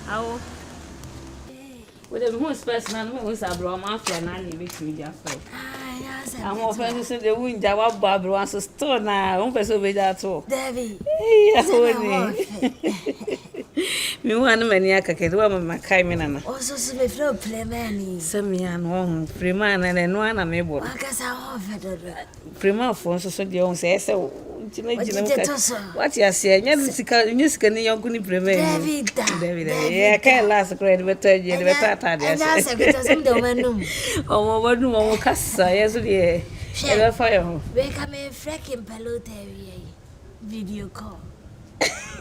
How? With the most person, who's a bro, after an anime media fight. I'm offering to the wind, Jawab Barbara wants to store now. One person with that too. Debbie, yes, me one maniac, I can do my Kaimana. Also, some flow play many. Some young one, Freeman and one amiable. I guess I offered Prima for so the own says so. What you say? Yes, can you go to David? I can't last great, but tell you the better. Yes, oh, what do you cassa? Yes, dear. Share fire. We come in fracking pelote video call.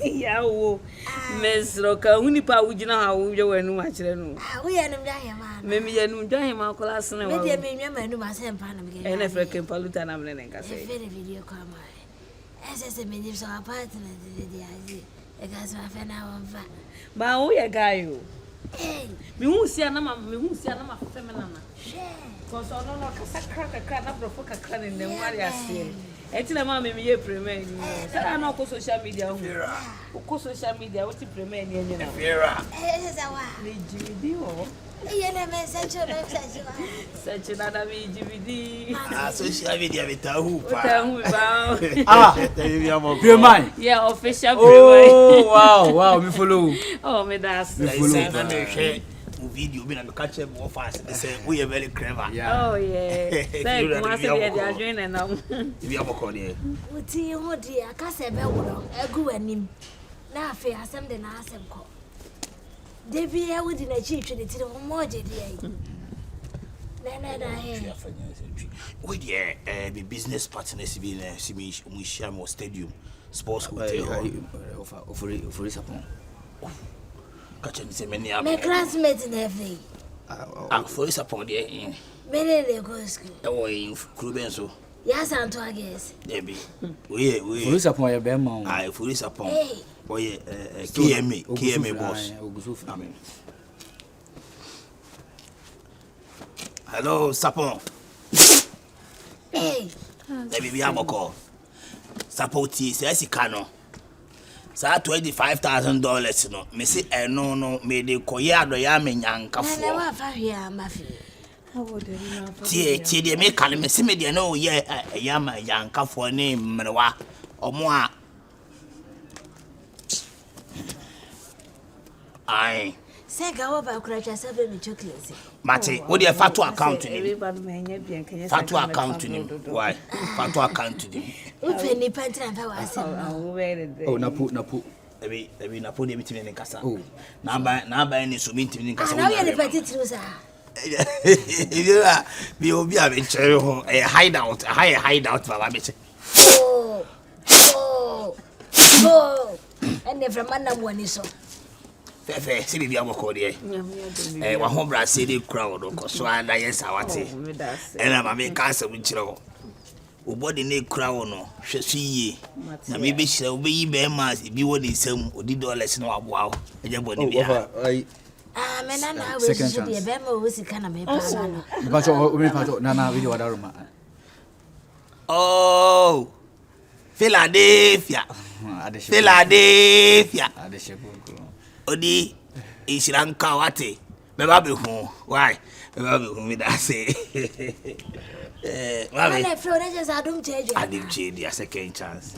Yeah, Miss Roca, Unipa, would you know how you were no much? We are no diamond. Maybe you know diamond class and I know myself. And if I can pollute an ambulant, I say, video call. As a medium, so apartment, I guess my friend now. But we are guy. We won't see a number, we won't see a number of feminine. Because I don't know, because I crack a can up of a can in the Maria say. Until mamma may be premier. I know social media. Who social media, what's the premier in your such another DVD. Social media with a mine. Yeah, official. Oh, wow, me follow. Oh, me that's video been catch up more fast. They say we are very clever. Yeah. Oh yeah. Say once they are doing and now. If you have a call here. What you dear, I can't say be wo. E gu anim. Na afi asem de na asem ko. They be here with the chief to the more je dey. Na here. We there be business partners be na we share more stadium sports hotel. For support. My classmates in every. For support there. Many they go school. Oh, in Crubenso. Yes, and to guess. Debbie. We for support your bema. I for support. Boy, KMA boss. Amen. Hello, support. Hey. Debbie, we have a call. Support is Esicano. So $25,000 no. Me say no me de koya do ya me nyanka fo. Na wa fa hwe amafi. Awo de na fa. Tie de me kan me se me de no ye ya ma nyanka fo ne mrewa. Omo a. Ai. Say ga wo ba kura twa sabe me chocolate. Mate, wo de fa to account ni. Fa to account ni. Why? Fa to account ni. Penny Pantang Sobolo. Oh, Napu. Ebi Napu de bitimi nkasa. Oh. Na ba ni so bitimi nkasa. Na we the party through sir. Bi obi a be chere ho hideout, hideout baba be che. Oh. And from manam woni so. Fefe, si bi aboko de. Wa ho bra se de crowd ko so anda yes awate. And am me kansa bi chere ho. Ubodi ne kura wono hweso yie na me be hira obeyi be mas bi woni nsam odi dollars na waboa ho eje boni bia me na na we so de be ma wo sika na me pa na because o me pa na video wadaro ma oh Philadelphia odi ishiranka wate me ba be hu why me ba be hu me da say Adam change a second chance.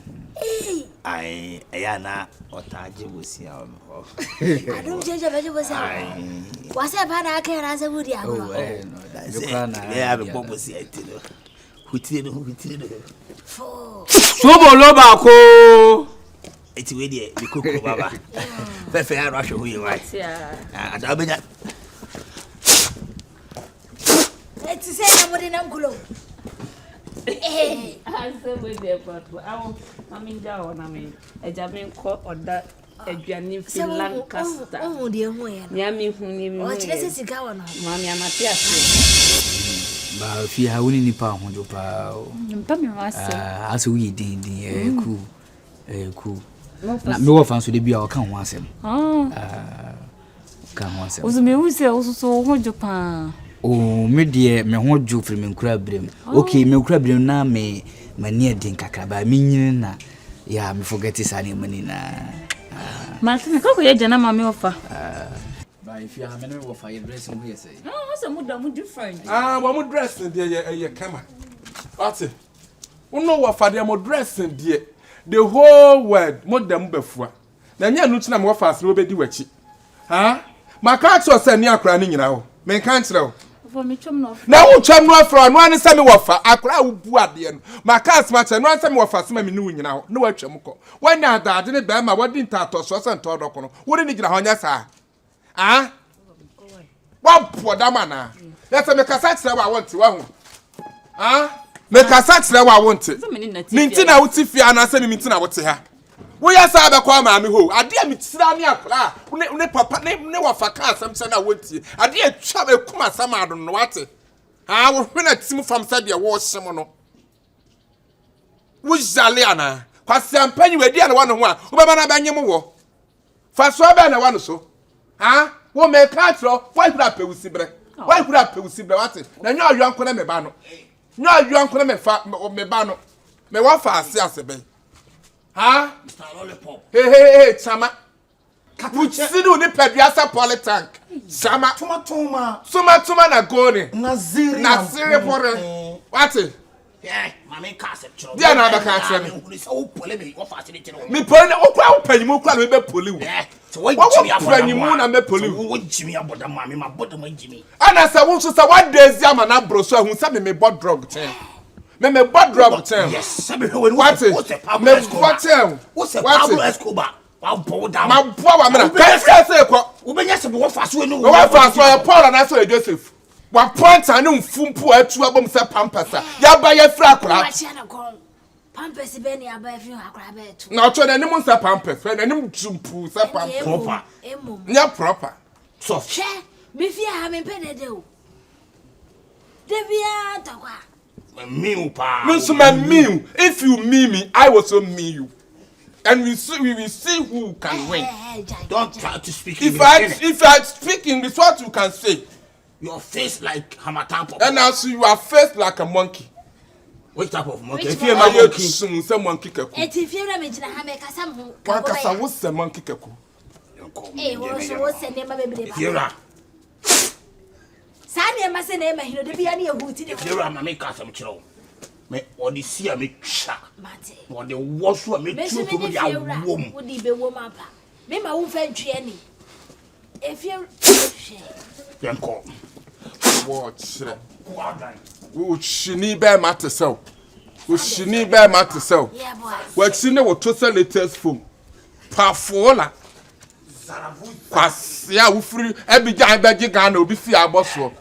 I na otaje bosi a o. Adam change a beje bosi a. Was e ba na aka na se wudi a go. Yeah, be bosi a ti no. Hutire no. Sobolo ba ko. Eti we dey be kokoro baba. Fefe ya ro ahwe hu yi wa. Ada obenya. Eti say na mo de na nkulo. I said with the part. I want Mammy Down. I mean, a Japan court or that a Janine Lancaster. Oh, dear, Yammy, who knew what is it going on? Mammy, I'm at yes. But if you have any pound, you pow. As we did the cool. No offense to the be our come once him. Oh, come once. Was a music also hold your pan. Oh, me dear, me ho ju free me nkura brem. Okay, me nkura brem na me mani adin kakra ba me nyin na. Ya me forget is ani mani na. Martin, ko ko ye jana mama ofa. if you have many of your dressing here, say. No, what's a mood different? One more dressing, dear, come. What's it? We know what for them dressing, dear. The whole world, more than before. Then you know, I'm what fast, nobody watch it. Huh? My cat was sending you crying now. Men can't know. For me, chum no. Now, chum no for one is semi wafer. I cry who bought the end. My cat's match and one semi wafer, some me knew now. No, what chumuko. When you that didn't bear my wedding tatos was and told Ocono. Wouldn't you get on your side? Ah? What poor damana? Let's make a sax I want to. Ah? Make a sax I want it. Mintina would see Fiana send me Mintina would see her. We are sad about mammy who I dear me Srania, papa name no for cars, some son I would see. I dear travel come some I don't know what it. I will win at Sim from Sadia was someone. Which Zaliana? Quasiam penny with the other one, Ubana Banyamo. Fast Rabana one so. Ah, what make catro? Why could I pay with Sibre? Why could I pay with Sibre? What it? Now you're young me bano. No, you uncle me fat me bano. Me what fast, yes, baby. Ah, Mr. Lollipop. Hey, Chama. Which see do the pediasa polytank. Chama. Tuma na gone. Naziri pore. What it? Yeah, mammy castle. Dia na ba ka me. Who is so polemic what facility. Me pon okwa opanyimu kwa me be poliu. So what Jimmy opanyimu na me poliu. What Jimmy about the mammy, my bottom of Jimmy. Ana sa won so sa one days ya na bro so hu sa me bought drug ten. Me bought drug ten. Yes, sabi when what's the Pablo Escobar? What's the Pablo Escobar? Wow, bow down. My power man. Can say ko. Ubenya se bo fast we no. We fast so Paul and so Joseph. Wa point anu mfumpu atu abom se pampasa. Ya ba ya fra akra. Pampers be ni aba fi akra be tu. Na ocho na nim se pampers, na nim jumpu se pampers. Proper. Nya proper. So. She, me fi ha me pe de o. De bia to kwa. Me pa. Me. If you me, I will so me you. And we will see who can win. Don't try to speak English. If I speak English, what you can say? Your face like Hamatan Pop. And also you are face like a monkey. Which type of monkey? If you are monkey, some monkey keku. If you are me jina ha me kasa mu. Wa kasa wo se monkey keku. Wo se ne ma bebre ba. If you are Sani ma se ne ma hino de bia na ehuti de. If you are me kasa mu chiro. Me odisia me twa. Mate. No de woso me tu to me ya wom. Wo di be wom apa. Me ma wo fa ntwe ni. If you Yanko. Watch. Shini be matesel. Shini be matesel. Yeah boy. What sine wo to sell latest phone. Pafola. Kwasia wo free Abidjan be gi Ghana obi fi aboso.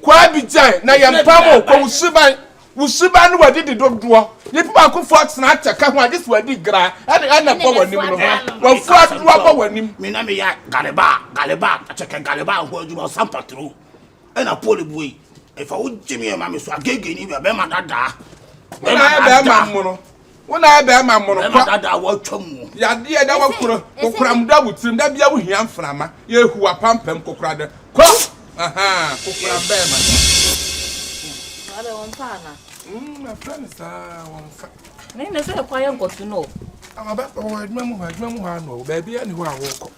Kwa Abidjan na yempamo ko usuban no wadi dododo. Ye pipa ko fort na ataka ho ade so wadi gra. Ana po wanim no. Wo fort do po wanim. Me na me ya galeba ataka galeba ho aduma sampatro. Ena poli boy. If I would Jimmy and mammy so agege ni be ma dada. Be ma no. Una be ma mo no. Be ma dada wo twam. Ya de da wo kokura mda wutim da bia wo hia mframa. Ye hu apampam kokura de. Ko. Aha, kokura be ma. Abe won pa na. My friends won fa. Me na so kwa yan kotu no. Aba ba wo adwam ho no. Ba bia ni ho a wo ko.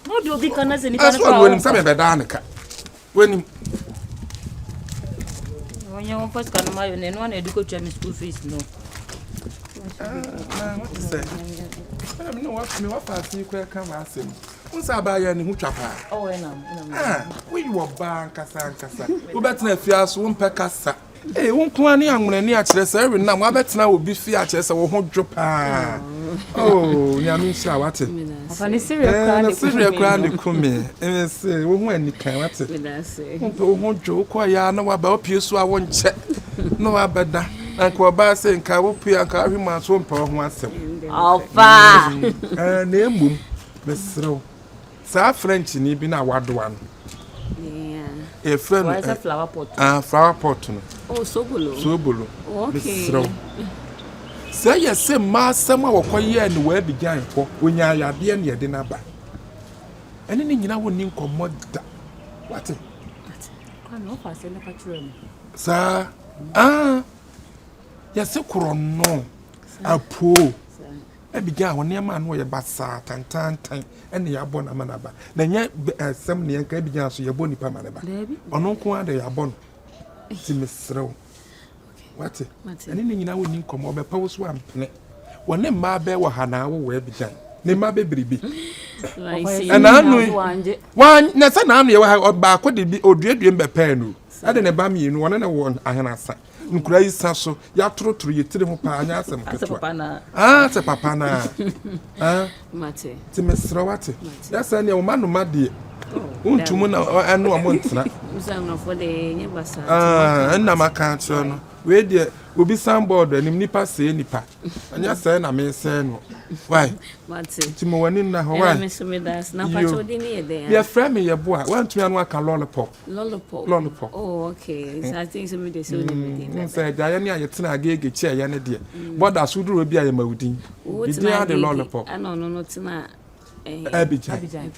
No do bi kana se ni pa na. Aso wonim sa me be da nka. Wonim. Onye won first kan ma yo ne no na eduko twa me school fees no. What to say? I don't know what me what fast you can come asem. Unsa ba ya ni hu twapa. Oh na. We you ba nkasa. Wo betena fia so wo mpe kasa. Wo nko ani anwene ni a kire se we na wo betena obi fia kire se wo ho dwopa. Oh, nyame sha wate. Afani serious crowd dey come. Say wo hu ani kan wate. Wo ho dwo ko ya na wa ba opie so a wo nche. No wa beda. Anko ba se nka wo pia nka ahwema so mpa ho asem. Ofa. Na emum mesrew. Sa French ni bi na wadoa no. Yeah. Friend. Why is a flower pot? Flower pot no. Oh, sobolo. Okay. Mesrew. Say yes, say ma sama wo koye ni wa bigan ko onya yade na yede na ba. Ene ni nyina woni nkomoda. What? Kan no fa se na patrol. Sa yes kuro no. Apo. began when your man were basa tan and the abon amanaba. Then yet some near can began so your bony pamanaba. On uncle de abon. Miss Row. What? And in I wouldn't come over post one. When them my bear were Hana where began. Name my baby. And I know one, Nathan, I'm your back would be or dream by pen. I didn't buy me in one and one. I had a Nkura saso ya tro tro yetire ho pa anya asem ketwa se papa na mate ti mesra wate ya sa ne o manu made untumu na anu amontra usanga for the nyebasa na maka tro no we de obi soundboard anim nipa se nipa anya se na me se no why mate ti mo wani na ho why me so me das na pacho di ni de ya frame YEBOAH wan tu anu aka lollipop oh okay so I think so me de so ni say da ya ni ayetina agege chi ya ne de border so duro bi aye mawudin bi dia de lollipop no tina Abidjan.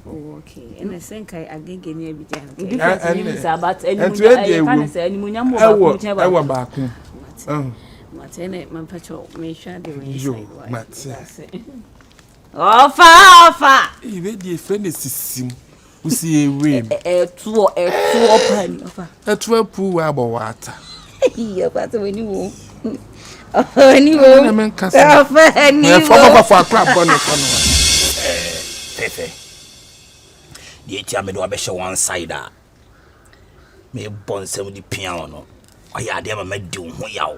Oh, okay. And I think I agege ni Abidjan. And about I back. Matene man pacho me sha de we inside. Ofa. E we dey friend sisim. We see a way. Two pan. A 12 pool about water. Yeah, but when you anyway, for crap on the Pepe. The ATM do abesha one side. Me born some the piano. I had them met do yaw.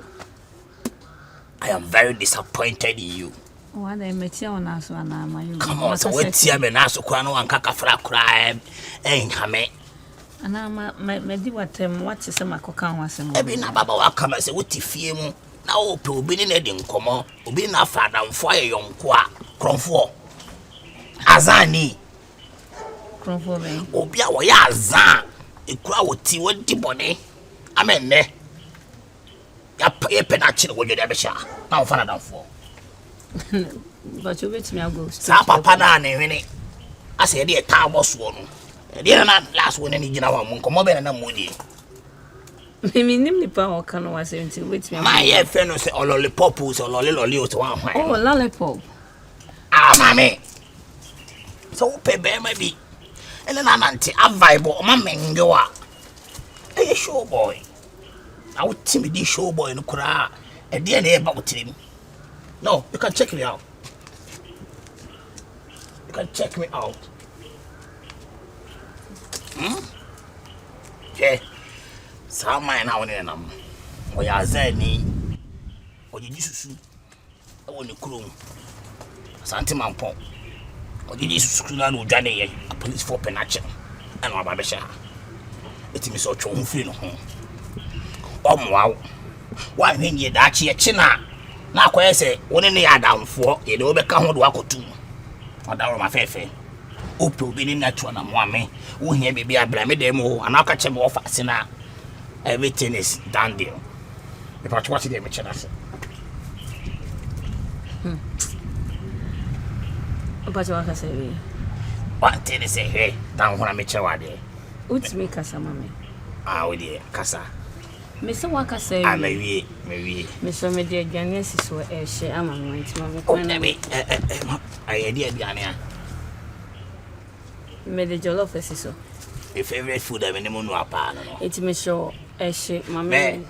I am very disappointed in you. What I met you on us one am. Come on, so wait here me na so kwano anka fra cry hame. Ana me di what is my cocan was em. Ebi na baba wa kama se wuti fie mu na wo pe obi ni na di nkomo obi na fada mfo aye yonko a kronfo azani kronfo me obi a wo ya azan ekura wo ti wo di bone amen ne ya pe na chi wo jode abesha na wo fada danfo but you wait me go sa papa na ne hwene ase de ta boso no de na last one ni gina wa mu nkomo be na mudi me nim ni pa o kan wa 70 wait me my ye fe no se lollipop so lolly o to wan hwan oh lollipop mami so pe be ma bi ene na nanti a vibe o ma mengewa e show boy I would timid show boy no kura e de na e ba wotrim no you can check me out okay so my na woni nam o ya zani o ji susu e woni krom santi manpo o ji susu na no dwane ye police for penache and wa babesha etimi so twa hu firi no ho o mwa wa hwen ye da chi e china na akoye se woni ne ya damfo ye de obeka ho do akotu oda ro ma fefe ope obi ni natural na moame wo hia bibi abra me dem ho anaka che me ofa se na everything is done deal if I watch it me chena se opa wa ka se we one thing is hey down ho na me che wa de uti me kasa mame we de kasa me se wa ka se we me so me de adwane siso e hye ama me ntima me kwa na me I de adwane a me de jollof siso your favorite food I mean no apa no it me show e hye mame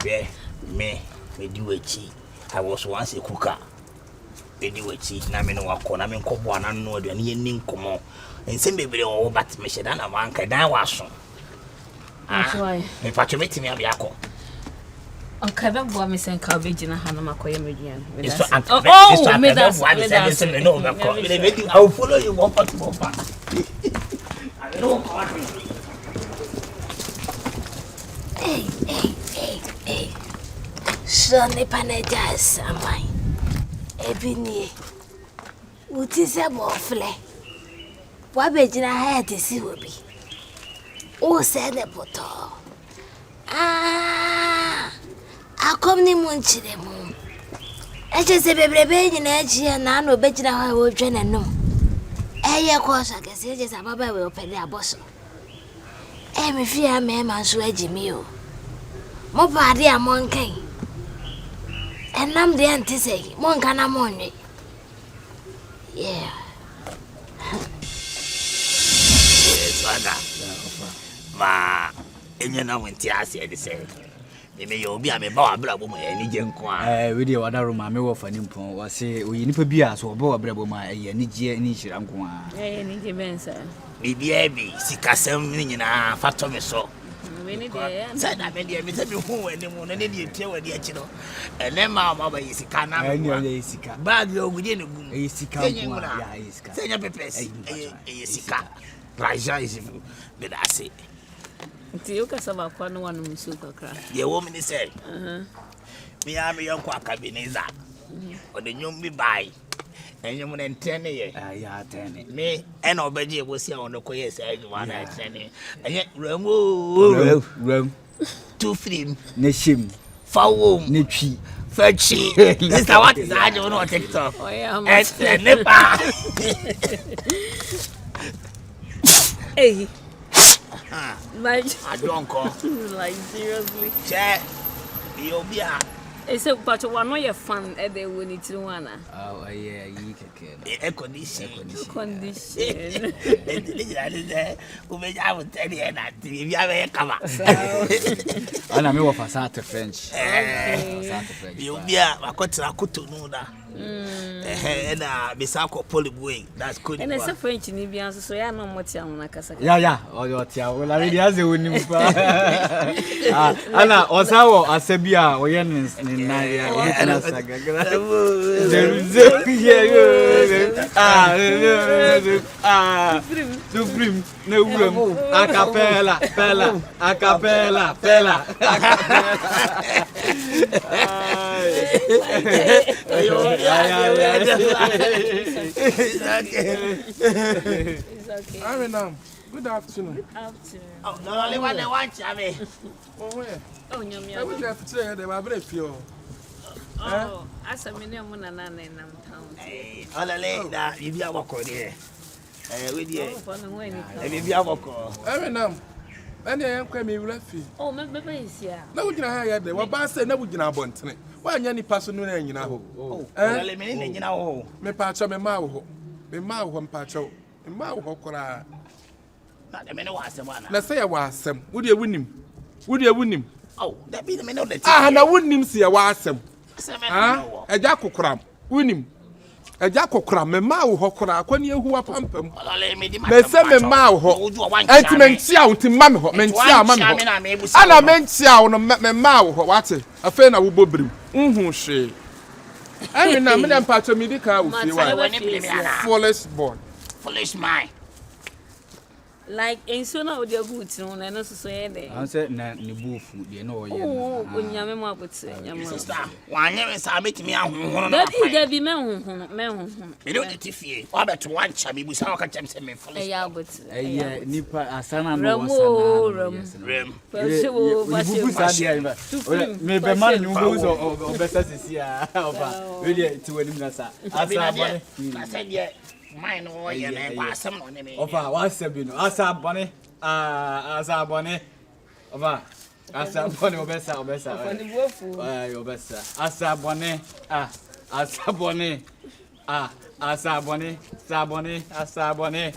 me do echi I was once a cooker me do echi na me no wako na me nkobo anan no aduane ye ni nkomo ensem bebre o but me hye da na wanka dan waso me pacho metimi abiako okay ba bo me sen ka be gina ha na makoye meduan me that's no I will follow you one part more far I don't want me hey Shone paneja samai ebini uti se bo fle wa be gina ha te si obi o se ne poto akom ni mu nchire mu eche se bebrebe nyina echi na na obegina ha wo dwe na no eye ko so ke se je sa baba we opede aboso me fi am ma so agimi o mo baade amonkan enam de antise mo nka na mo nwe Yeah. Yes, Father. Ma, enye na wenti ase de say. Me yo obi a me ba wabrabo ma ani je nko a. We dey wada roma me wo fa nimpon wo se oyi nipa bi a so obo wabrabo ma ani je ni hira nko a. Ni je bensa. Bibia bi sikasem ni nyina fato me so. We ni de. Say na me de me say me hu wani mu na ne de tie wani achi no. Ene ma ba yisika na me. Ene yisika. Bag yo gudi ne gum. Yisika nko a ya yisika. Say nya pepes. Yisika. Raja is be da say. Nti yo kasa ba kwa no wanu musu kakra. Ye wo me ni say. Me ya me yon kwa kabineza. O de nyum bi bai. Enyum na ntene ye. Ya tene. Me ena obaje ebosi a ono koye say adwuma na ntene. Enye ramo. Ram. Two film. Ne shim. Fawo. Ne twi. Fachi. This what is ajo no TikTok. Oh yeah. Nepa. Hey. Like I don't call. Like seriously. Che. You be a. Ese but one your fun e dey woni tiri wana. Oh yeah, yi keke. Air condition. Condition. Umeja wo tell you that if you have a cover. Ana me wo fa sa to French. Sa to French. You be a akotra kuto no da. Na bisa ko polyboy. That's good. And ese French ni bi anso so ya no motia wona kasa. Ya, o yo tia. Wo la ready aze woni mpa. Ana osawo asebia o ye na ya na sagagara. Supreme ne wuram acapella pella. It's okay. Miriam, good afternoon. Oh, no, only one they want me. Oh, where? Oh, nyamia. I would have to say they were very few. Oh, asa me ne mo na na na nam town. Olale da bibi aboko de. We dey. For no way ni. Bibi aboko. Miriam, and I am coming with a Oh, me is here. na wugina ha ya de wa ba se na wugina abontene wa anya ni paso no na nyina ho Olale me ni nyina ho. me pa cha me ma wo mpa cha me ma wo kora Na de me no wasem ana. na se ya wa asem wo de wunim Oh, that be the me no the. na wunim se ya wa asem Ah, eja kokoram wunim eja kokoram me ma wo kora akwani ehu wa pampam Olale me di ma. me se me ma wo anti mentia wo nti ma me ho mentia ma me ho ana mentia wo no me ma wo wate afa na wo bobrim hwe I na me dem pacho me di ka wo fi wa Foolish man. Like in so na odi agut no na no so ye dey. An say na ni bufu de na o ye. Oh, onyame mo abuti nyame. Sister, wanye me sa metimi ahonhono na. Dabi me honhono. Me do the tifie. Wa beto wan cha me busa waka chem se me foolish. Ya abuti. Nipa asana no wasana. Rem. Bufu sa dia ba. Me be man nyu bo so obesa sisi a oba. We dey ti wani na sa. Asa bone. I said yeah. Mine no ye na kwa asem no ne me. Ofa wa sebi no. Asa bone. Asa bone. Ofa. Asa bone obesa. Fani bofu. Obesa. Asa bone. Asa bone. Sabone.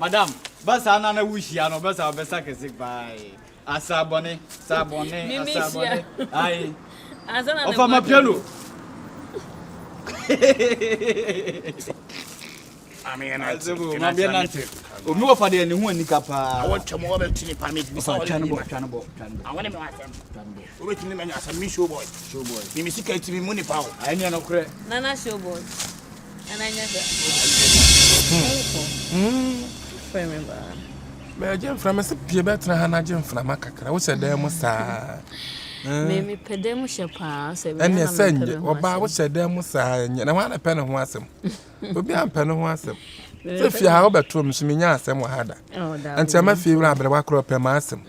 Madam, basa na wushia no basa obesa kesik bai. Sabone. Ai. Azana. Ofa mapiano. Omi wo fa de ni hu anika pa. I want to more about tini permit me so twan bo. I want me watem. We tini me nya some show boy. Me me sika timi money pa. Ai ni no kre. Nana show boy. Ananya da. Remember. me je mfra me se pie betra ha na je mfra makakra wo se dem sa Me pedem shepa se be ene sanje oba wo se dem sa na wa na pene ho asem obi am pene ho asem se fi ha obeto m so menya asem wa hada ante ma fi wura abre wa kro pe ma asem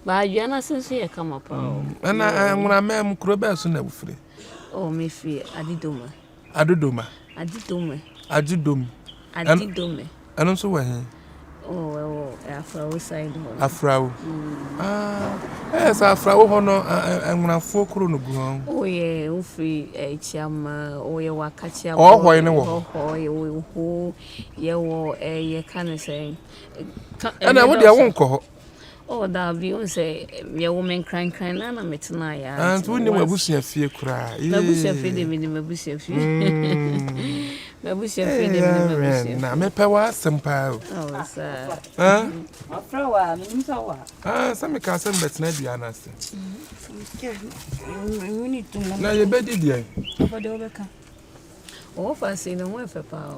ba yana sense ye kama pa ana nwura mem kro be so na wufre oh me fi adodoma anu so wa hin oh afrawo side ho afrawo esa afrawo ho no nwura fo kro no gu ho oh yeah free chama or your wakacha or why no who ye can say and I would ya won't call. Oh, that be on say your woman crying and I'm tonight. And when you were bushing a fear cry, my bush of feeding in my bush of my bush of feeding in my power, some power. Oh, sir. My flower, Some cousin, but not be honest. we need to Now your bed, dear. Oh, if I see no one for power.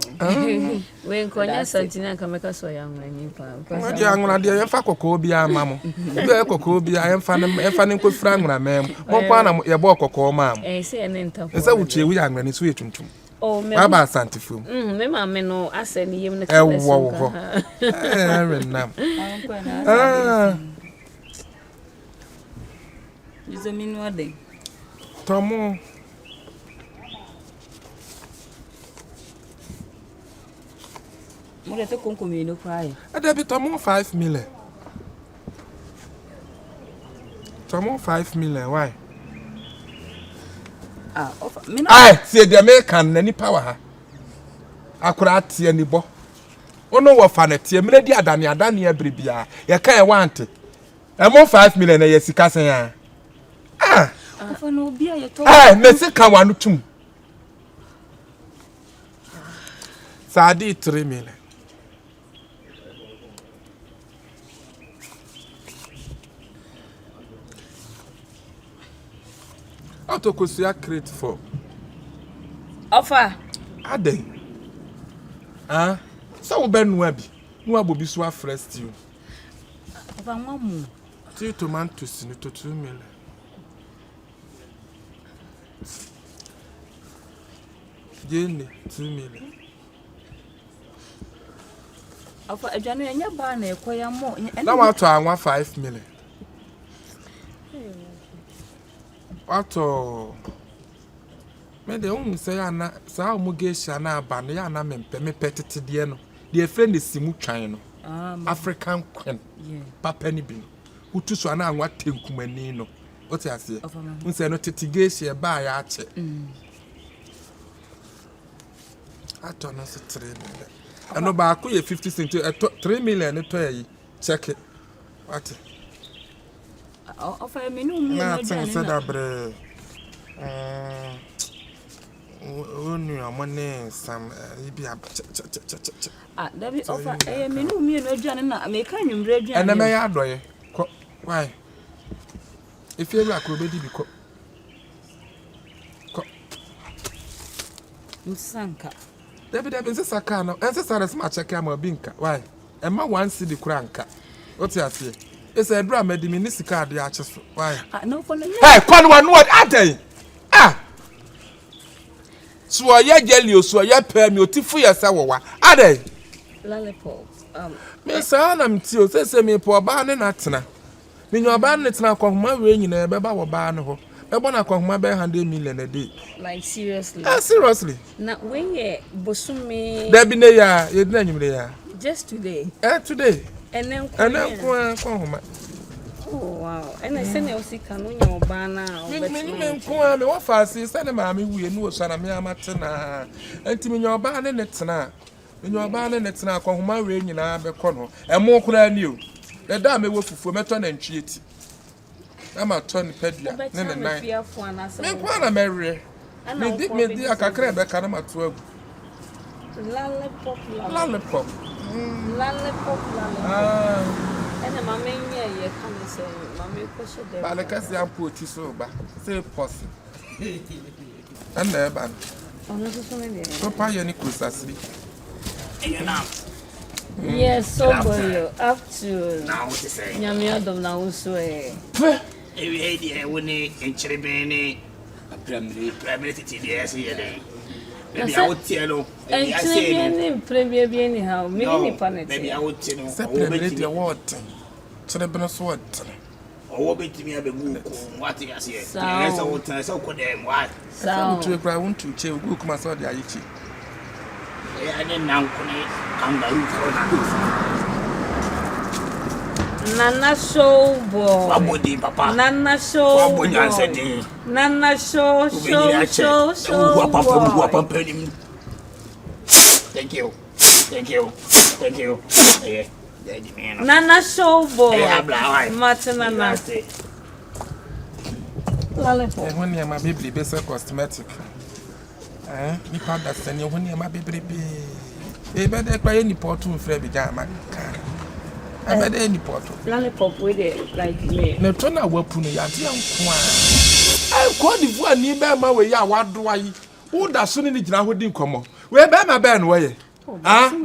When Konya Santina can make us so young when you power. What young one, dear, Fakobia, mamma. Cobia, I am fanning with Frank, ma'am. One your book or call, ma'am. I say an interview. Is that what you young when it's waiting to? Oh, Mama Santifu. Mamma, me no, I said, you know, Is a mean what day? Tomo. What a concommy no cry. A debit Tomo 5 million. Tomo 5 million, why? I see the American any power. I could add any bo. Oh no, what fun it, you made the Adania Bribia. You can't want it. I'm on 5 million a year, Sicassia. Ah, for no beer, you told Mexican one too. Sadi 3 million. Auto Cosia create for offer. Ade. Ah, so Ben Webby. No, will be so fresh to you. Over 1 more. 2 tomatoes in 2 million. Jenny, 2 million. Offer a January and your barn, a quire more. Now I want 5 million. What oh, me the only say na sa omugesha na ba na ya na me petete de no. The friend is simu twan no. African queen. Yeah. Papa ni bi no. Utu so na anwa tenkumani no. What you say? Unse no tetigesha ba ya ache. Ato no so 3 million. Ano ba ko ye 50 cent 3 million to yi. Check it. What? Offer me no me na said abre onu amone sam ibi David offer me no me no aduane na me kan nwumre aduane ena me ya adoye ko why if you akro be di bi ko Nsanka David saka no ense sare sma check am binka why ema 1 cedi kranka what you say it's a drama di minisi card ya acheso why no for no hey kon one word adai so ya jelly so ya pa mi otifu ya sa wowa adai lollipop me sa na mti o se me po ba ne na tena me nyo ba ne tena kwahoma we nyina be ba wo ba ne ho be bo na kwahoma be 100 million a day like seriously seriously na when ye bosumi there be ne ya ye dina nyumre ya just today today and then kwahoma oh wow and I send you see kanu nya oba na me kwa me wa fasi sane ma me wie nu so na me amate na enti me nya oba ne tena me nya oba ne tena kwahoma we nyina be kɔ no emo kura ni o le da me wo fufuo meto na ntwieti na ma to ni pedua ne ne nan me kwa na mewe me di akakra be ka na ma to agu lollipop lollipop and the mamma ye come and say mamma push it ba le kasi ampoti so ba say posse and na ba ono so me so pa ye ni kusasiri yes so boy up to now what you say nyame adom na wo so ewe die woni enchirebe ni primary titi die se ye dey baby I would tell you and any premier be anyhow me ni panet baby I would tell you say primary the what chere beno so what owo betimi abegu ko what you say yes I would tell so ko dem what so to cry want to che go kuma so dia yichi I didn't know kangaroo for Nana Sobolo. Wabodi papa. Nana Sobolo. Nana Sobolo. Thank you. Nana Sobolo. Matinana. When you my baby best cosmetic. Ni powder send you when you my baby. Better by any pot to Fred Bijama. I bet any pot. Lollipop with it like me. No turn out what puni at young. I called the one near Bama where ya what do I? Who does soon in the Jana didn't come on? Where Bama Ben way?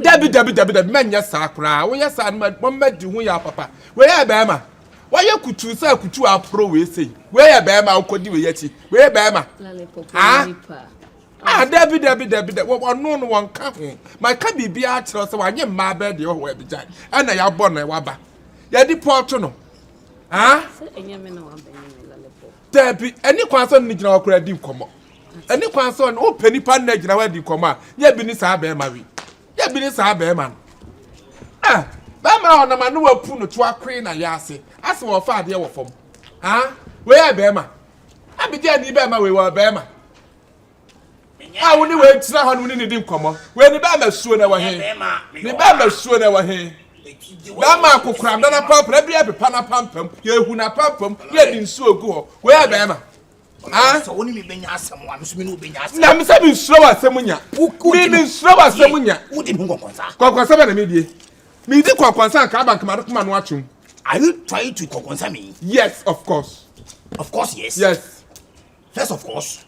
Debbie, man, yes, Sakra. When yes, I'm one bed to win your papa. Where Bama? Why you could choose a could you our pro we say? Where Bama could do yet? Where Bama? Debbie, what no one coming. My cabby be out, so I get my bed your way behind. And I have born a wabba. Ya deportono. Debbie, any concern need your credit come up. Any concern, oh, penny pan neck in our decoma. Ye beneath our bear, Marie. Ye beneath our bear man. Bama on a manu puno to a crane and yassi. As for father, your form. Where Bama? I began the Bama, we were Bama. I only wait to how we didn't come up. When the Bama soon our hand, the Bama soon our hand. Bama could cram down a pump, every pana pump, you who na pump, yet in so go. Where Bama? So only being asked someone who's been being asked. Now, Miss Abby, slow as Samunia. Who could be slow as Samunia? Who didn't go concern me? Me did concern Kaban watching. Are you trying to concern me? Yes, of course. Of course, yes. Yes. First, of course,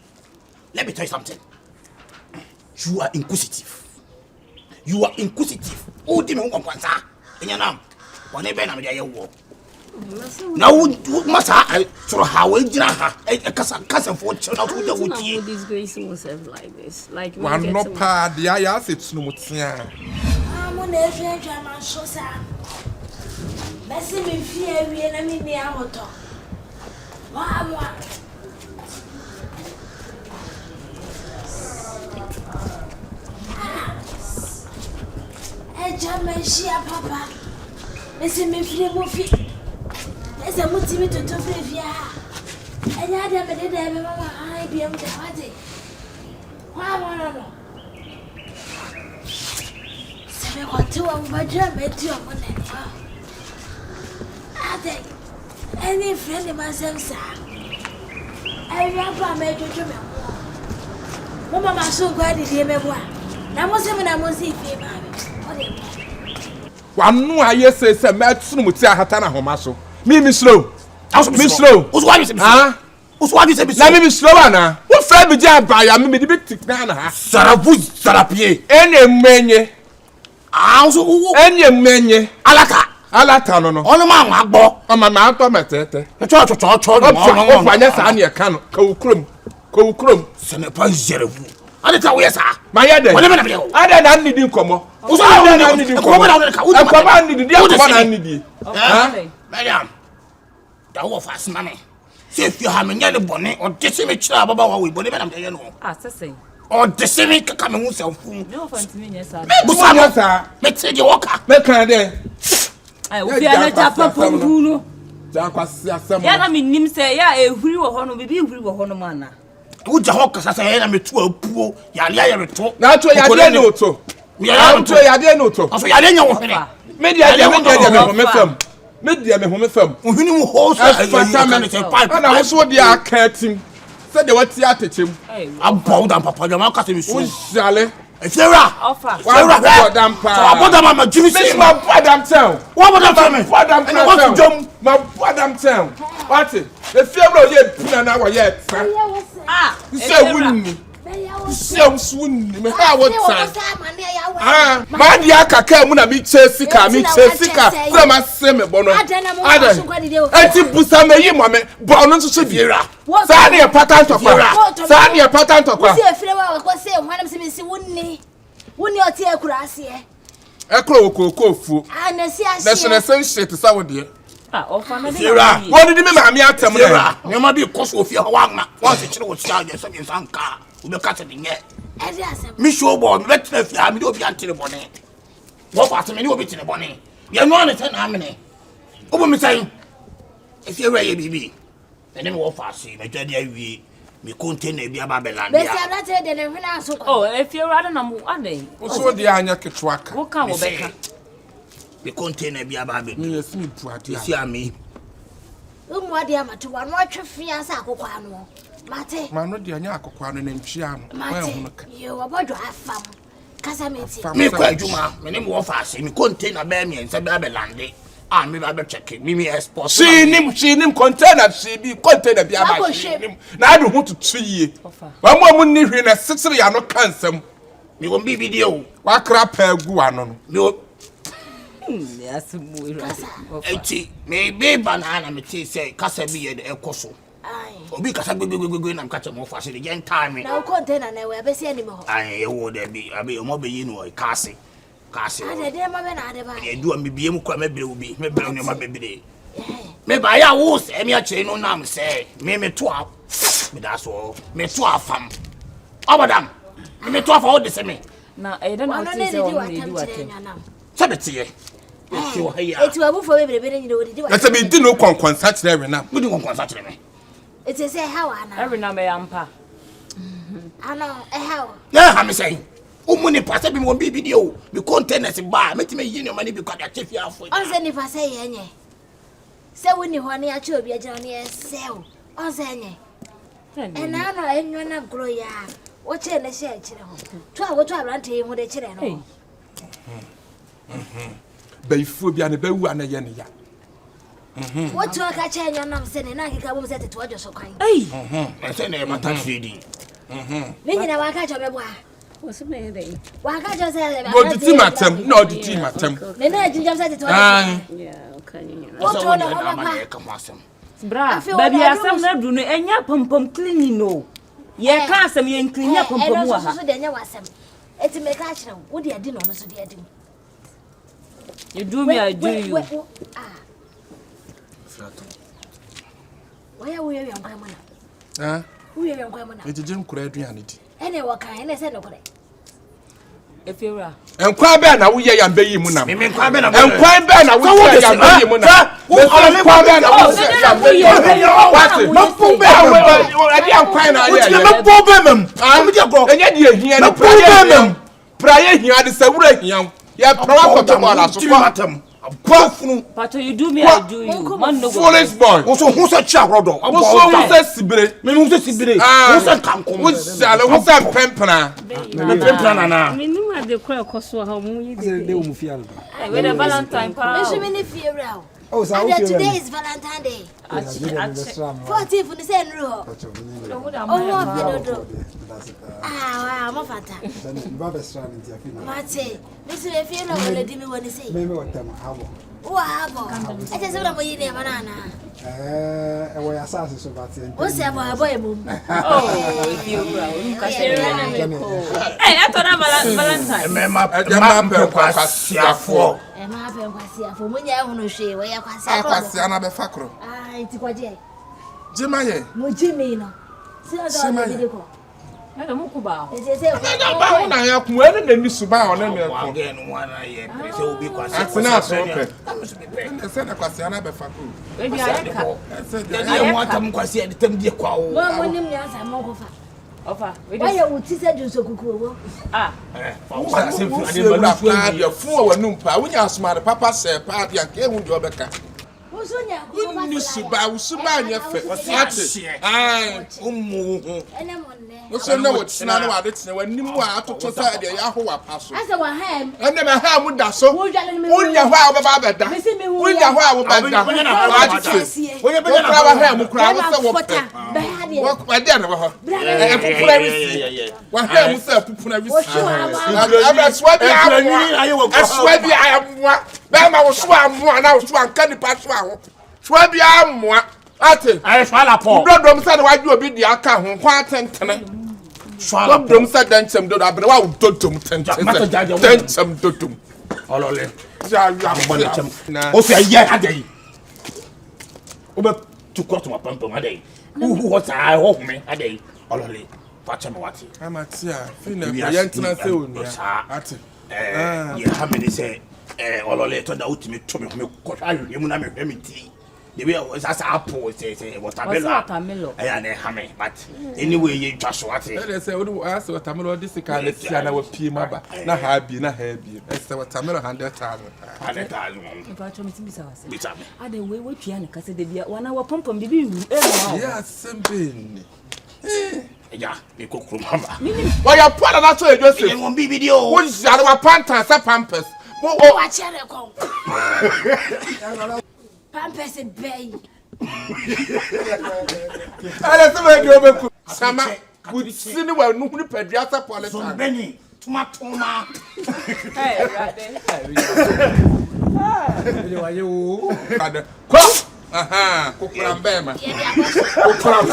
let me tell you something. You are inquisitive. Who didn't go concern? In your name, whenever I'm there, you walk. Now, must I throw how we did a cousin for children who don't disgrace himself like this. Like, one no part, the ayas, it's no mutia. I'm on the German so sad. Messing me fear, we enemy me out. Wow. A German share, Papa. Messing me fear, Woofy. There's a motivate to Flavia. And I never did ever, I be able to have it. Wow. I want to German to your money. I think any friend of myself, sir. I remember made you to me. Mamma, my so glad to hear me. Now, was him and I must see him. One no, I yes, says a match Mutia Hatana Homaso. Me slow. Miss Slow. Who's what you say? Who's what you say? Let me slow, Anna. What friend with Jab by a minute big tick Nana? Sarabuz, Sarapie, any many. Any many. Alata, no, all my bo, on my mouth on my tete. A church of my yes, and your can, co-crum, Senepa Zero. I didn't tell you, sir. My other, I don't need you come up. Who's I need you come up? I need the other one. Miriam, that was fast money. See if you have a bonnet or decimate trouble about we believe in the assessing. Or decimate coming with self. No offense, yes, sir. Make it your walker. Make her there. I will be a Japa Puno. Yeah, I mean, him say, yeah, a real honor, maybe a real honor. Would the hawkers as I am a 12 poor Yalia talk? Now to a no to. We are to a deno to. Also, I didn't know. Maybe I don't know. Media me home film. Who holds a pipe? And I was what they are catching. Said they were theatre team. I'm bold and Papa, your market is so Sally. If you're offer, what damn pa. Jimmy, my brother town. What would I me? And I want to jump my brother town. What's it? If you're yet, put an hour yet. You say, wouldn't me? So soon, how would Madiaka came when I meet Jessica, from a semi bono. I think Busame, mamma, born to Severa. Sani a patent of her. Sani a patent of her. Say, one of them wouldn't your tear grassy. A crow, Kofi. And I see that's an essential to sour dear. What did you mean, Mammy? I tell you, you might be a cost of your one. Once a child was charged as some car. We look at it in here. Miss Showboy, let's let you be until the bonnet. What was the menu of it in the bonnet? You're not a 10 how many? Obo me say. If you wear baby. And then what fast me tell we me contain be aba beland. Be say na tell dem na hwena so. Oh, if you rather na mo ade. So dey anya ketwaka. Wo kan wo beka. Me contain be aba be. Yes me puade. See ami. Umu ade amato wa no atwe fia sa akokwa ano. Mate. Ma no dey anya akokwa no na ntwia no. Mate. Yo obodo afam. Kasa meti. Me kwa adwuma, me ne mo fast me contain na be me nsa be belande. Ah, me ba check me export. She nim container she be container bi aba she nim. Na adu hu tutu yie. Wa mo ni hwe na sisiri ya no kansam. Me won bi video. Wa kra pa agu ano no. Me Yes, muira. eti me be banana me ti say kasa bi ye de ekoso. Ai. Obi kasa gbegbegbegbe na mka che mo fast the gen time. Na container na we abesi ani mo. Ai, e wo de bi abi mo be yi no e kase. Ade de ma be na ade ba. E du am bie mu kwa mebre obi mebre no ma bebre me ba ya wo se me a che no nam se me to a me da so me to afam abadam me to afa o de se me Na e na Ano ti ne se di o wa me di wa tam tem. chere nyanam. sabetiye ti wo ya Eti wa bufo bebre be ni do di wa. Na se me di no konkonsa kire we na. me di kon konsa kire me Eti say how ana. Every na me ampa. Ano how. na ha me say umuni pase bi mo bi video me containers ba me ti me yi no mani bi kwa da chefi afo Onse ni fa say yenye. Se woni ho ne a che obi agina ne sew. Onse yenye. Ena no enyo na gro ya. Wo che ne she kire ho. To a wo to abrante yi ho de kire no. Baifu bia ne bawu ana ye ne ya. Wo to ka che enyo nam se ne na kika bo se teto ajo so kwan. Ei. me say na mata feeding Me nyina wa ka cho be bo a. What's my day? Wa ka cho se le ba. Go di ti matem, no di ti matem. Ne na jinjam se teto ajo. Ah. Yeah, okay. Wo so to won no na ho ma ba. na ka mo asem Bra, Afi baby wona asam na du no enya pompom clean no. Ye ka asam ye clean ya pompom wa ha. So de nya wasem. Eti me ka kire wo de adi no no so de adi. You do me, I do you. Ah. Waya wo ye yankwa mo na. Ah. Wo ye yankwa mo na. Ejije nkura aduane di. Ene wo kan ene se no kore. If you are. Enkwa be na wo ye yamba yi mu nam. me nkwa be na Enkwa be na wo ye yamba yi mu nam. Enkwa be na wo ye yamba yi mu nam. What? Mampu be Adi enkwa na ye. me po be mem am di agro Enye di ehia ni praye hia de sawura hia. Ya prawa ko to ball aso matam kwafunu But you do me, I do you. Man no go. foolish boy. wo so hu se chia rodo Wo so wo se sibire. me hu se sibire Ah. wo se kankom Wo sale wo se pempena. me pempra na na Me no ma de kwa koso ha mu yi Say de. they will feel. With a Valentine Me pa. so many fear now. Oh, so And today is Valentine Day. Achi. 14th ni se nro. Oh, what pedodo. Ah, wa mo fata. Mate, me so me feel no le di me woni say. Wa abo. E je se na mo yi ne banana. O se abo e mum. Oh, if you are. Hey, I thought Valentine. me ma be kwasiafo E ma pe kwasi afo mo nya ehunu hwe we ya kwasi Akwasi ana be fakro. Ah, iti kwaje. Jimaye. Mo jimi no. Si o do bi ko. I don't know. E je se Na ba na ya ku ene na ni suba ona me ko. again wana ye prese obi kwasi Atina so pe. pe Ese na kwasi ana be fakro. Baby, I can. Ese de ye mo atam kwasi de tem die kwa o mo nim nya sa mo ko fa. Offer. Wa ye uti se ju so kuku wo. Ah. kwasi fu ade Ade balu ba fu pa de fu wa num pa. Wonya asmare papa se pa de anke hu de obeka. Wo so nya ko ba. Ni suba, usuba nya fe. Ate. Ai, umu. Ene mo ne. Wo so na wo tsina na wa de tsina wa nim wa atoto sa de ya ho wa pa so. Asa wa ha em. Ene me ha mu da so. Wo dwale ni me. Wonya ho a wo ba ba da. Wonya ho a wo ba da. Wonya na ho a wo ba da. Wonya be na wa ha mu kura wo se wo pe. Ba ha de. Wo kwa de na wo ho. E pupuna wisi. Wa ha mu se pupuna wisi. Abra swa bi amu. Aswa bi amu. Ba ma wo so amu na wo so anka ni pa so aho. Swa bi amu. Ate. ai swala po Dodom sa na waju obi di aka ho kwa tentene. swala po Dodom sa danchem dodo abere wa dodom tentene. Danchem dodom. olole Ja ya mo ne chem na. o se ye adai o be tu ko to pampa adai hu ho sa ho me adai olole fa chem wati Amatia, fi na ko yentena se onu. Ate. ye ha me ni se olole to da utimi to me ko ahwe mu na me hwe me ti the way was as apple say watermelon na ha me but anyway you just what they say we ask watermelon this kind of sia na we pie maba na ha bi say watermelon 100,000 If me bisa wase ade we twia ne kase de bia wana wa pompom bibi wu yeah sembeni ya me kokuru mama why you put that so you say won bibi di o wo jare wa panta sa pampers wo wa chere ko Pampers bay. Ala sama do be ku sama kutsini wa nu ni pediatra police so beni tuma hey rade ele wa yo ko aha ko kurambema ko kuram